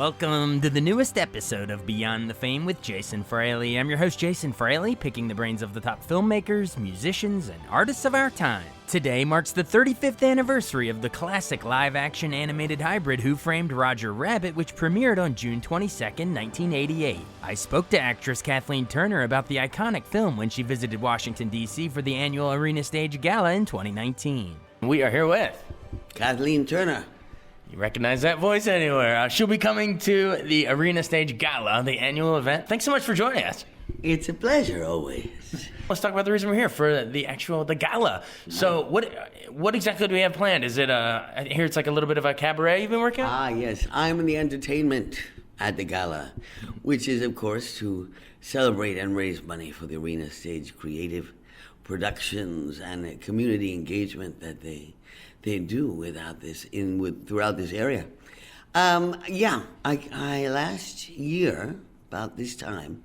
Welcome to the newest episode of Beyond the Fame with Jason Fraley. I'm your host, Jason Fraley, picking the brains of the top filmmakers, musicians, and artists of our time. Today marks the 35th anniversary of the classic live-action animated hybrid Who Framed Roger Rabbit, which premiered on June 22, 1988. I spoke to actress Kathleen Turner about the iconic film when she visited Washington, D.C. for the annual Arena Stage Gala in 2019. We are here with Kathleen Turner. You recognize that voice anywhere. She'll be coming to the Arena Stage Gala, the annual event. Thanks so much for joining us. It's a pleasure, always. Let's talk about the reason we're here for the gala. So what exactly do we have planned? Is it I hear it's like a little bit of a cabaret you've been working on? Yes. I'm in the entertainment at the gala, which is, of course, to celebrate and raise money for the Arena Stage creative productions and community engagement that they do throughout this area. I last year, about this time,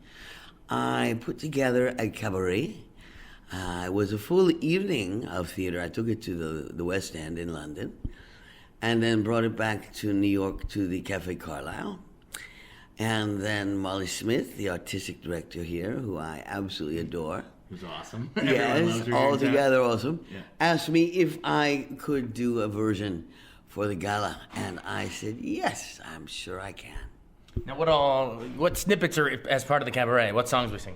I put together a cabaret. It was a full evening of theater. I took it to the West End in London, and then brought it back to New York to the Cafe Carlyle. And then Molly Smith, the artistic director here, who I absolutely adore. Who's awesome. Yes, altogether awesome. Yeah. Asked me if I could do a version for the gala, and I said, yes, I'm sure I can. Now, what snippets are as part of the cabaret? What songs we sing?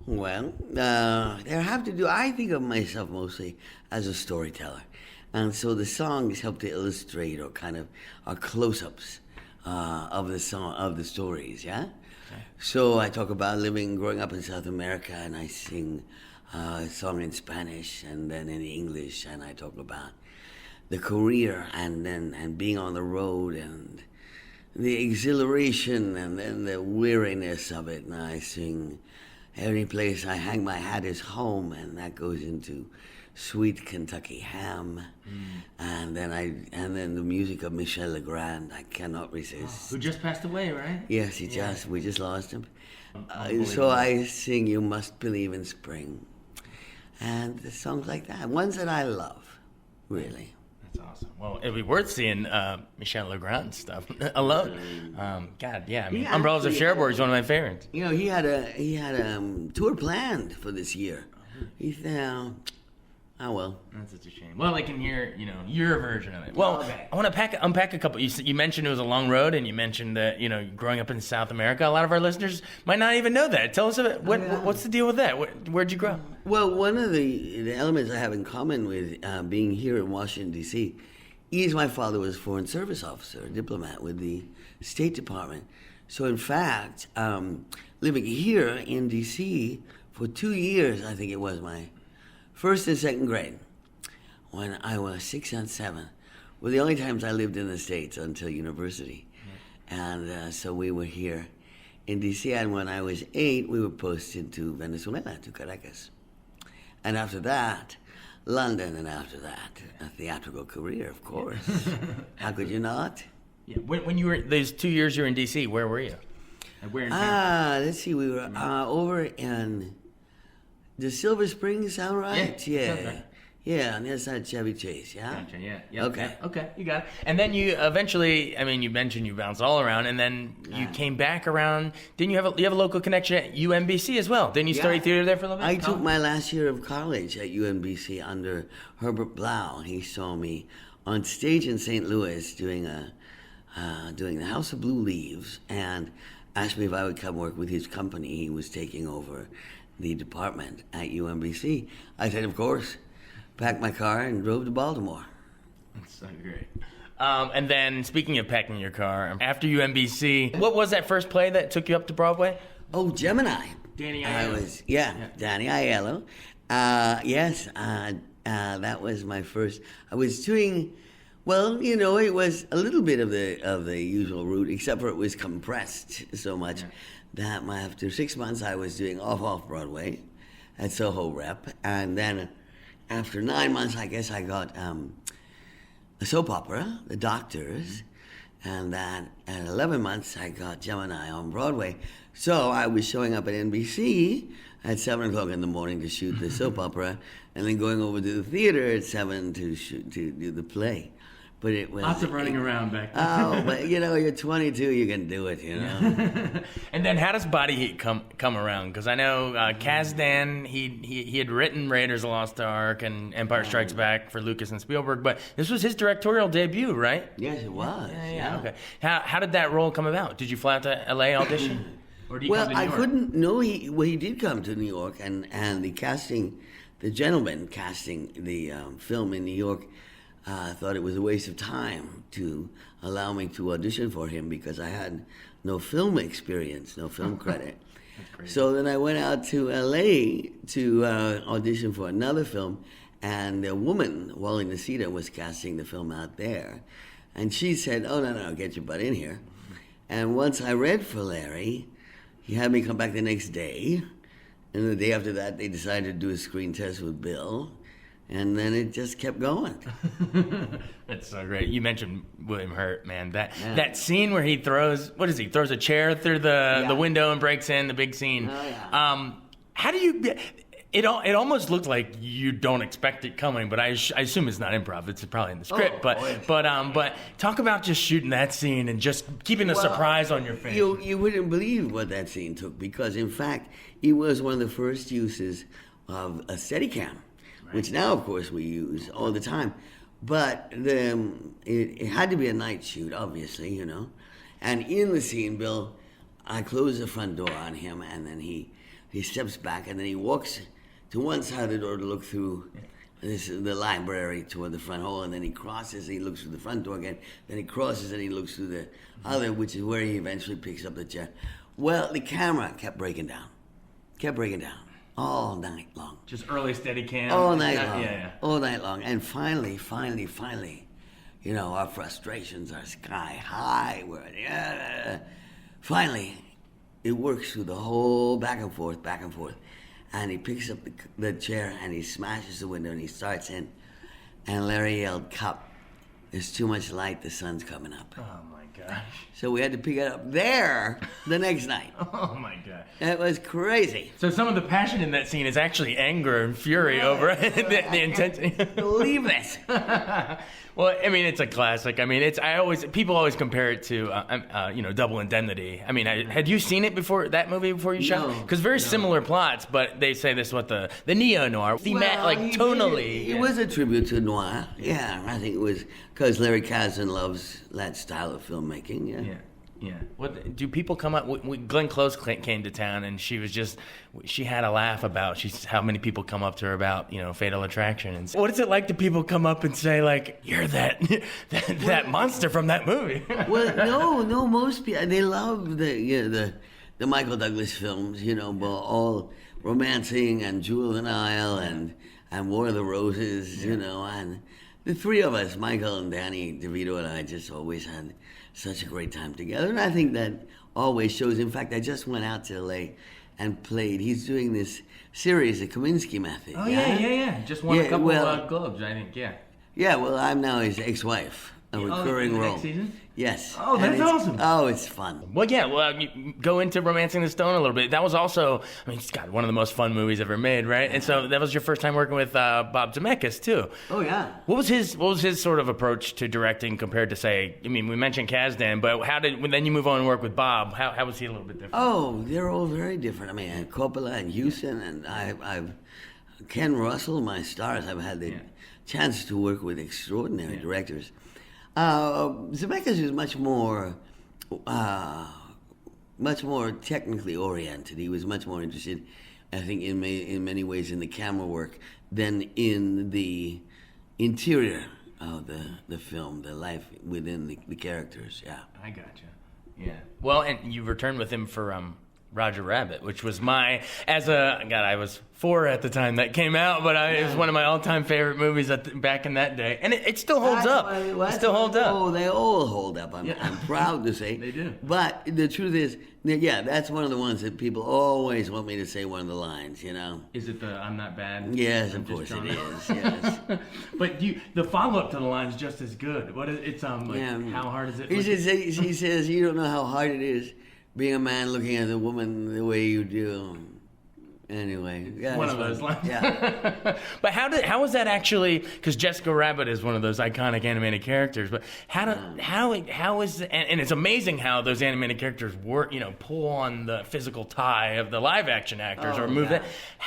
Well, I think of myself mostly as a storyteller. And so the songs help to illustrate or kind of are close-ups of the stories, yeah? Okay. So I talk about growing up in South America, and I sing a song in Spanish and then in English, and I talk about the career and being on the road and the exhilaration and then the weariness of it. And I sing Every Place I Hang My Hat Is Home, and that goes into Sweet Kentucky Ham, and then the music of Michel Legrand. I cannot resist. Who just passed away, right? Yes, we just lost him. So I sing You Must Believe in Spring, and the songs like that, ones that I love, really. That's awesome. Well, it'd be worth seeing Michel Legrand stuff alone. Umbrellas of Cherbourg is one of my favorites. You know, he had a tour planned for this year. He said, oh, well. That's such a shame. Well, I can hear, your version of it. Well, okay. I want to unpack a couple. You mentioned it was a long road, and you mentioned that, growing up in South America. A lot of our listeners might not even know that. Tell us about what's the deal with that? Where'd you grow up? Well, one of the elements I have in common with being here in Washington, D.C., is my father was a foreign service officer, a diplomat with the State Department. So, in fact, living here in D.C. for 2 years, I think it was my first and second grade, when I was 6 and 7, were the only times I lived in the States until university. And so we were here in D.C., and when I was 8, we were posted to Venezuela, to Caracas. And after that, London, and after that, a theatrical career, of course. How could you not? Yeah. When you were, those 2 years you were in D.C., where were you? Where in town? Let's see, we were over in... Does Silver Spring sound right? Yeah. Yeah, on the other side of Chevy Chase, yeah? Gotcha, yeah. Okay. Okay, you got it. And then you eventually, you mentioned you bounced all around, and then you came back around. Didn't you have a local connection at UMBC as well? Didn't you study theater there for a little bit? I took my last year of college at UMBC under Herbert Blau. He saw me on stage in St. Louis doing The House of Blue Leaves, and asked me if I would come work with his company. He was taking over the department at UMBC. I said, of course. Packed my car and drove to Baltimore. That's so great. And then, speaking of packing your car, after UMBC, what was that first play that took you up to Broadway? Oh, Gemini. Danny Aiello. Danny Aiello. Yes, that was my first. I was doing, it was a little bit of the usual route, except for it was compressed so much. Yeah. That after 6 months I was doing off Broadway at Soho Rep, and then after 9 months I guess I got a soap opera, The Doctors, and then at 11 months I got Gemini on Broadway. So I was showing up at NBC at 7 o'clock in the morning to shoot the soap opera, and then going over to the theater at 7 to do the play. But it was lots of running around back then. Oh, but you're 22, you can do it, And then how does Body Heat come around? Because I know Kasdan, he had written Raiders of the Lost Ark and Empire Strikes Back for Lucas and Spielberg, but this was his directorial debut, right? Yes, it was. Yeah. Okay. How did that role come about? Did you fly out to L.A. audition? Or did you come to New York? I couldn't. No, he did come to New York, and the gentleman casting the film in New York thought it was a waste of time to allow me to audition for him because I had no film experience, no film credit. So then I went out to L.A. to audition for another film, and a woman, Wally Nacita, was casting the film out there. And she said, "Oh, no, get your butt in here." And once I read for Larry, he had me come back the next day. And the day after that, they decided to do a screen test with Bill. And then it just kept going. That's so great. You mentioned William Hurt, man. That scene where he throws a chair through the window and breaks in, the big scene. Oh, yeah. How do you... It almost looked like you don't expect it coming, but I assume it's not improv. It's probably in the script. But talk about just shooting that scene and just keeping the surprise on your face. You wouldn't believe what that scene took because, in fact, it was one of the first uses of a Steadicam, which now, of course, we use all the time. But it had to be a night shoot, obviously, And in the scene, Bill, I close the front door on him, and then he steps back, and then he walks to one side of the door to look through the library toward the front hall, and then he crosses, he looks through the front door again, then he crosses and he looks through the other, which is where he eventually picks up the chair. Well, the camera kept breaking down all night long. Just early Steadicam. All night long. Yeah. All night long. And finally, our frustrations are sky high. Finally, it works through the whole back and forth. And he picks up the chair and he smashes the window and he starts in. And Larry yelled, "Cop, there's too much light, the sun's coming up." Oh my gosh. So we had to pick it up there the next night. Oh my gosh. It was crazy. So some of the passion in that scene is actually anger and fury over the intensity. Believe this. Well, I mean, it's a classic. I mean, people always compare it to, Double Indemnity. I mean, had you seen it before, that movie before you shot? Because very similar plots, but they say this what the neo-noir, tonally. It was a tribute to noir. Yeah, I think it was because Larry Kasdan loves that style of filmmaking. Yeah. What do people come up? Glenn Close came to town, and she had a laugh about how many people come up to her about Fatal Attraction. And what is it like? Do people come up and say like, "You're that monster from that movie"? Well, no, most people they love the Michael Douglas films. All Romancing and Jewel of the Nile and War of the Roses. And the three of us, Michael and Danny DeVito and I, just always had such a great time together. And I think that always shows. In fact, I just went out to L.A. and played. He's doing this series, the Kominsky Method. Oh, yeah. Just won a couple of Globes, I think, yeah. Yeah, well, I'm now his ex-wife. A recurring role. Next season? Yes. Oh, that's awesome. Oh, it's fun. Well, yeah, you go into Romancing the Stone a little bit. That was also, it's one of the most fun movies ever made, right? And so that was your first time working with Bob Zemeckis, too. Oh, yeah. What was his sort of approach to directing compared to, say, we mentioned Kasdan, but then you move on and work with Bob, how was he a little bit different? Oh, they're all very different. I mean, Coppola and Huston, and I've Ken Russell, my stars, I've had the chance to work with extraordinary directors. Zemeckis is much more technically oriented. He was much more interested, I think, in many ways in the camera work than in the interior of the film, the life within the characters. Yeah, I gotcha. Yeah. Well, and you returned with him for Roger Rabbit, which was I was 4 at the time that came out, but it was one of my all-time favorite movies back in that day, and it still holds up. It still holds up. Oh, they all hold up. I'm proud to say they do. But the truth is, that's one of the ones that people always want me to say one of the lines. Is it the "I'm not bad"? Yes, of course it is. Yes. But the follow-up to the line is just as good. What is it's how hard is it? He says, "You don't know how hard it is being a man looking at a woman the way you do." Anyway, yeah, One it's of those fun. lines. Yeah. But how was that actually? Because Jessica Rabbit is one of those iconic animated characters. But how is and it's amazing how those animated characters work. Pull on the physical tie of the live action actors or move that.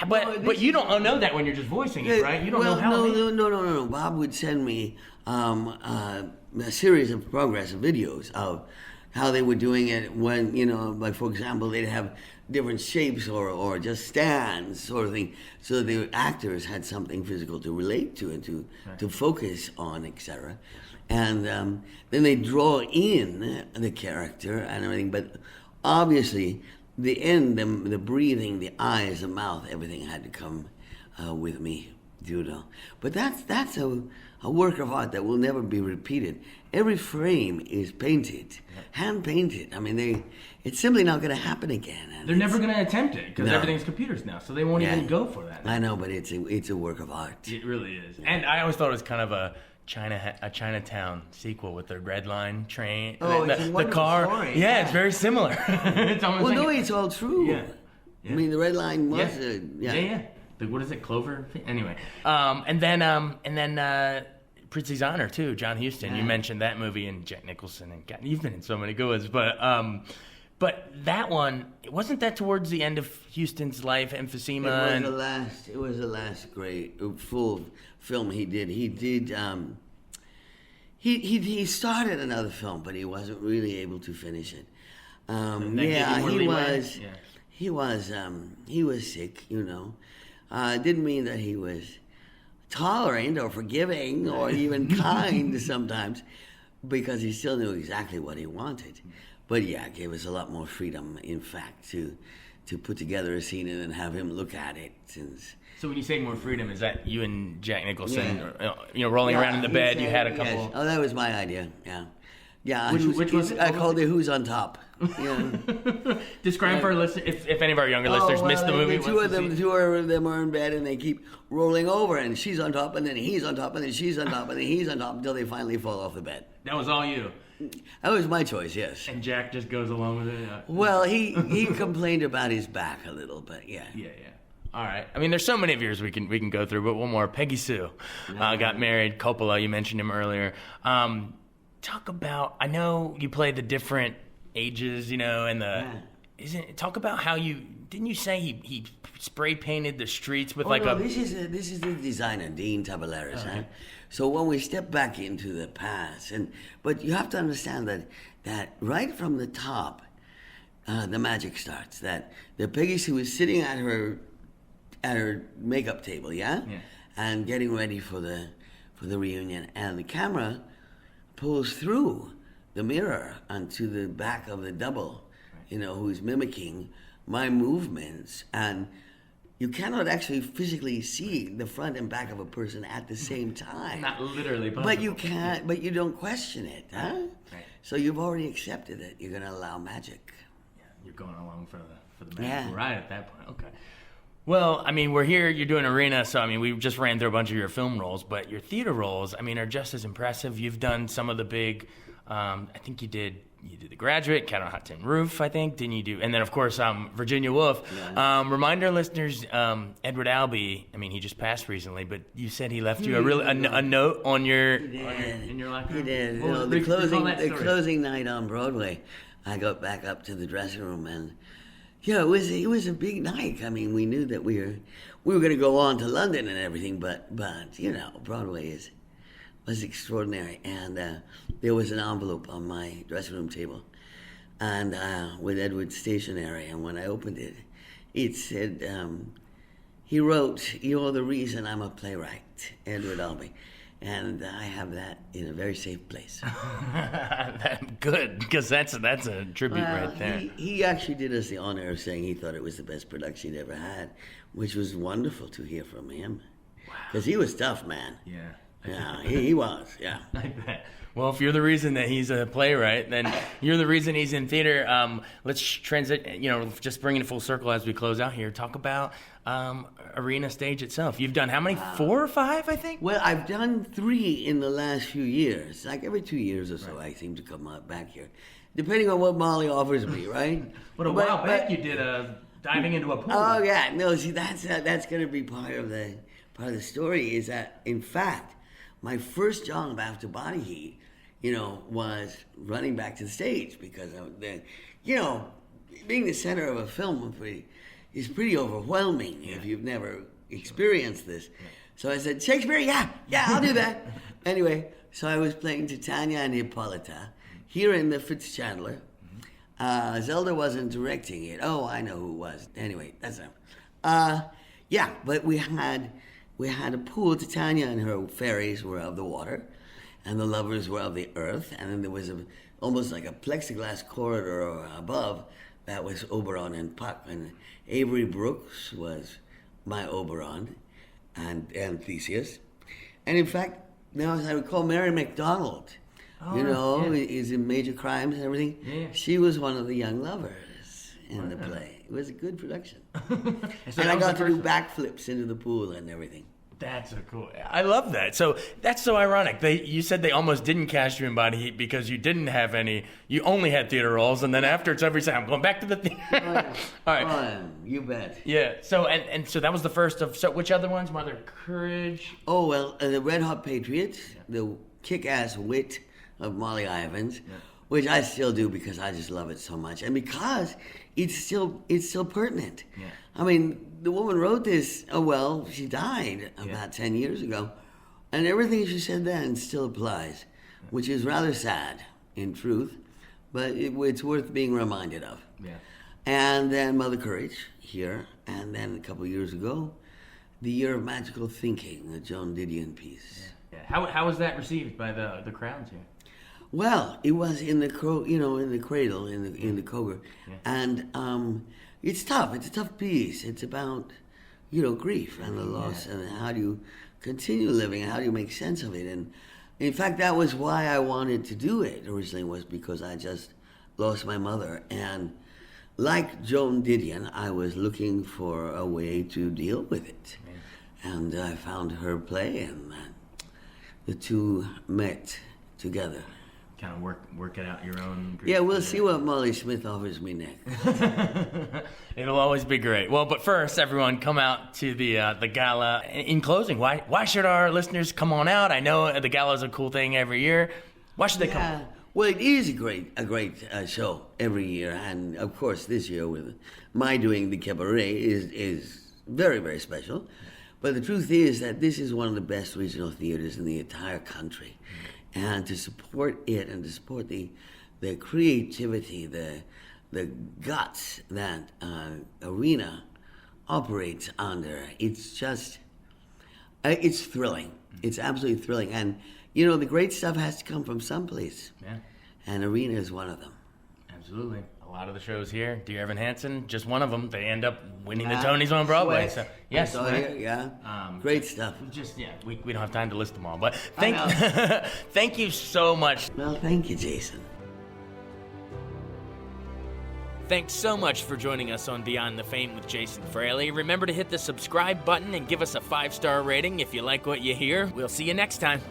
But you don't know that when you're just voicing it, right? You don't know how. No. Bob would send me a series of progress videos of how they were doing it when, like for example, they'd have different shapes or just stands sort of thing, so the actors had something physical to relate to and to focus on, etc. And then they draw in the character and everything, but obviously the end, the breathing, the eyes, the mouth, everything had to come with me, But that's a work of art that will never be repeated. Every frame is painted, hand painted. I mean, it's simply not going to happen again. They're never going to attempt it because everything's computers now, so they won't even go for that. I know, but it's a work of art. It really is. And I always thought it was kind of a Chinatown sequel with the red line train. Oh, it's a wonderful story. Yeah, it's very similar. It's almost it's all true. Yeah. I mean, the red line was Yeah. What is it, Clover? Anyway, and then Prizzi's Honor too, John Huston. You mentioned that movie, and Jack Nicholson, and God, you've been in so many good ones. But that one, wasn't that towards the end of Huston's life, emphysema? It was the last great full film he did. He did. He started another film, but he wasn't really able to finish it. He was sick, didn't mean that he was tolerant or forgiving or even kind sometimes, because he still knew exactly what he wanted. But it gave us a lot more freedom, in fact, to put together a scene and then have him look at it. So when you say more freedom, is that you and Jack Nicholson, rolling around in the bed? You had a couple. Yes. Oh, that was my idea. Yeah. Yeah, which was it? I called it "Who's on Top." Yeah. Describe for our listeners, if any of our younger listeners missed the movie. The two of them are in bed and they keep rolling over, and she's on top, and then he's on top, and then she's on top, and then he's on top until they finally fall off the bed. That was all you. That was my choice, yes. And Jack just goes along with it. Well, he complained about his back a little, but yeah. Yeah. All right. I mean, there's so many of yours we can go through, but one more. Peggy Sue got married. Coppola, you mentioned him earlier. Talk about. I know you play the different ages, and the. Yeah. Talk about how didn't you say he spray painted the streets with This is the designer Dean Taballeras, okay. Huh? So when we step back into the past, but you have to understand that right from the top, the magic starts. That the Peggy Sue is sitting at her makeup table, and getting ready for the reunion, and the camera pulls through the mirror onto the back of the double, who's mimicking my movements, and you cannot actually physically see the front and back of a person at the same time. Not literally possible. But you can't. But you don't question it, huh? Right. So you've already accepted it. You're going to allow magic. Yeah, you're going along for the magic ride at that point. Okay. Well, I mean, we're here. You're doing Arena, so I mean, we just ran through a bunch of your film roles, but your theater roles, I mean, are just as impressive. You've done some of the big. I think you did The Graduate, Cat on a Hot Tin Roof, I think, didn't you do? And then, of course, Virginia Woolf. Yeah. Remind our listeners, Edward Albee, I mean, he just passed recently, but you said he left you a note on in your locker room. He did. The closing night on Broadway, I got back up to the dressing room, and it was a big night. I mean, we knew that we were going to go on to London and everything, but Broadway was extraordinary, and there was an envelope on my dressing room table, and with Edward's stationery, and when I opened it, it said, he wrote, "You're the reason I'm a playwright, Edward Albee," and I have that in a very safe place. Good, because that's a tribute right there. He actually did us the honor of saying he thought it was the best production he'd ever had, which was wonderful to hear from him, because he was tough, man. Yeah. Yeah, he was, yeah. I bet. Well, if you're the reason that he's a playwright, then you're the reason he's in theater. Let's transit, just bringing it full circle as we close out here. Talk about Arena stage itself. You've done how many? 4 or 5, I think? Well, I've done 3 in the last few years. Like every 2 years or so, right. I seem to come back here. Depending on what Molly offers me, right? But a while back you did a diving into a pool. Oh yeah, no. See, that's going to be part of the story. Is that in fact my first job after Body Heat, was running back to the stage because being the center of a film is pretty overwhelming if you've never experienced this. So I said, Shakespeare, yeah, I'll do that. Anyway, so I was playing Titania and Hippolyta here in the Fitzchandler. Zelda wasn't directing it. Oh, I know who was. Anyway, that's enough. But we had a pool. Titania and her fairies were of the water, and the lovers were of the earth. And then there was almost like a plexiglass corridor above that was Oberon and Puck. And Avery Brooks was my Oberon, and Theseus. And in fact, now as I recall, Mary MacDonald, is in Major Crimes and everything. Yeah. She was one of the young lovers in the play. It was a good production. And I got to do backflips into the pool and everything. That's so cool. I love that. So that's so ironic. You said they almost didn't cast you in Body Heat because you didn't have any. You only had theater roles, and then after it's over, you say, "I'm going back to the theater." Oh, yeah. All right. Oh, you bet. Yeah. So and so that was the first of. So which other ones? Mother Courage. Oh well, the Red Hot Patriot, the kick-ass wit of Molly Ivins, which I still do because I just love it so much, and because it's still pertinent. Yeah. I mean, the woman wrote this. Oh well, she died about 10 years ago, and everything she said then still applies, which is rather sad, in truth, but it's worth being reminded of. Yeah. And then Mother Courage here, and then a couple of years ago, The Year of Magical Thinking, the Joan Didion piece. Yeah. How was that received by the crowds here? Well, it was in the cradle, in the Koger, and it's tough. It's a tough piece. It's about, grief and the loss and how do you continue living and how do you make sense of it. And in fact, that was why I wanted to do it originally, was because I just lost my mother. And like Joan Didion, I was looking for a way to deal with it. And I found her play, and the two met together. Kind of work it out your own. Yeah, we'll see what Molly Smith offers me next. It'll always be great. Well, but first, everyone, come out to the gala. In closing, why should our listeners come on out? I know the gala is a cool thing every year. Why should they come? Well, it is a great show every year, and of course this year with my doing the cabaret is very, very special. But the truth is that this is one of the best regional theaters in the entire country. And to support it and to support the creativity, the guts that Arena operates under, it's just, it's thrilling. It's absolutely thrilling. And, the great stuff has to come from someplace. Yeah. And Arena is one of them. Absolutely. A lot of the shows here, Dear Evan Hansen, just one of them, they end up winning the Tonys on Broadway. Sweat. So yes, great stuff. We don't have time to list them all, but thank you so much. Well, thank you, Jason. Thanks so much for joining us on Beyond the Fame with Jason Fraley. Remember to hit the subscribe button and give us a 5-star rating if you like what you hear. We'll see you next time.